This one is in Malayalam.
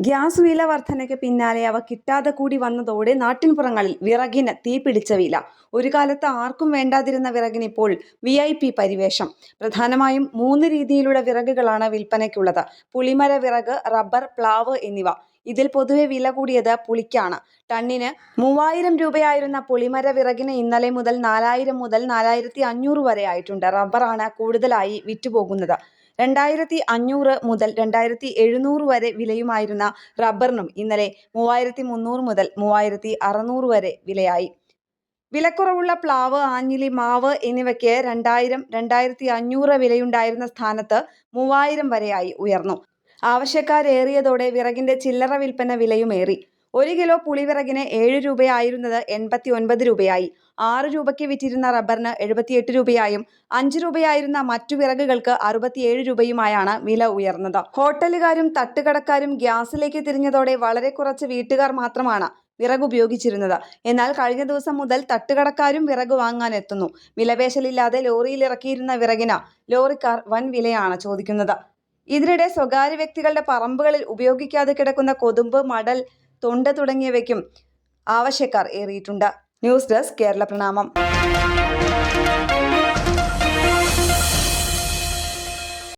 ഗ്യാസ് വില വർധനയ്ക്ക് പിന്നാലെ അവ കിട്ടാതെ കൂടി വന്നതോടെ നാട്ടിൻപുറങ്ങളിൽ വിറകിന് തീപിടിച്ച വില. ഒരു കാലത്ത് ആർക്കും വേണ്ടാതിരുന്ന വിറകിന് ഇപ്പോൾ VIP പരിവേഷം. പ്രധാനമായും 3 രീതിയിലുള്ള വിറകുകളാണ് വിൽപ്പനയ്ക്കുള്ളത്: പുളിമര വിറക്, റബ്ബർ, പ്ലാവ് എന്നിവ. ഇതിൽ പൊതുവെ വില കൂടിയത് പുളിക്കാണ്. ടണ്ണിന് 3000 രൂപയായിരുന്ന പുളിമര വിറകിന് ഇന്നലെ മുതൽ 4000 മുതൽ 4500 വരെ ആയിട്ടുണ്ട്. റബ്ബറാണ് കൂടുതലായി വിറ്റുപോകുന്നത്. 2500 മുതൽ 2700 വരെ വിലയുമായിരുന്ന റബ്ബറിനും ഇന്നലെ 3300 മുതൽ 3600 വരെ വിലയായി. വിലക്കുറവുള്ള പ്ലാവ്, ആഞ്ഞിലി, മാവ് എന്നിവയ്ക്ക് 2000, 2500 വിലയുണ്ടായിരുന്ന സ്ഥാനത്ത് 3000 വരെയായി ഉയർന്നു. ആവശ്യക്കാരേറിയതോടെ വിറകിന്റെ ചില്ലറ വിൽപ്പന വിലയുമേറി. 1 കിലോ പുളിവിറകിന് 7 രൂപയായിരുന്നത് 89 രൂപയായി. 6 രൂപയ്ക്ക് വിറ്റിരുന്ന റബ്ബറിന് 78 രൂപയായും 5 രൂപയായിരുന്ന മറ്റു വിറകുകൾക്ക് 67 രൂപയുമായാണ് വില ഉയർന്നത്. ഹോട്ടലുകാരും തട്ടുകടക്കാരും ഗ്യാസിലേക്ക് തിരിഞ്ഞതോടെ വളരെ കുറച്ച് വീട്ടുകാർ മാത്രമാണ് വിറക് ഉപയോഗിച്ചിരുന്നത്. എന്നാൽ കഴിഞ്ഞ ദിവസം മുതൽ തട്ടുകടക്കാരും വിറക് വാങ്ങാനെത്തുന്നു. വിലപേശലില്ലാതെ ലോറിയിൽ ഇറക്കിയിരുന്ന വിറകിന് ലോറിക്കാർ വൻ വിലയാണ് ചോദിക്കുന്നത്. ഇതിനിടെ സ്വകാര്യ വ്യക്തികളുടെ പറമ്പുകളിൽ ഉപയോഗിക്കാതെ കിടക്കുന്ന കൊതുമ്പ്, മടൽ, തൊണ്ട് തുടങ്ങിയവയ്ക്കും ആവശ്യക്കാർ ഏറിയിട്ടുണ്ട്. ന്യൂസ് ഡെസ്ക് കേരള പ്രണാമം.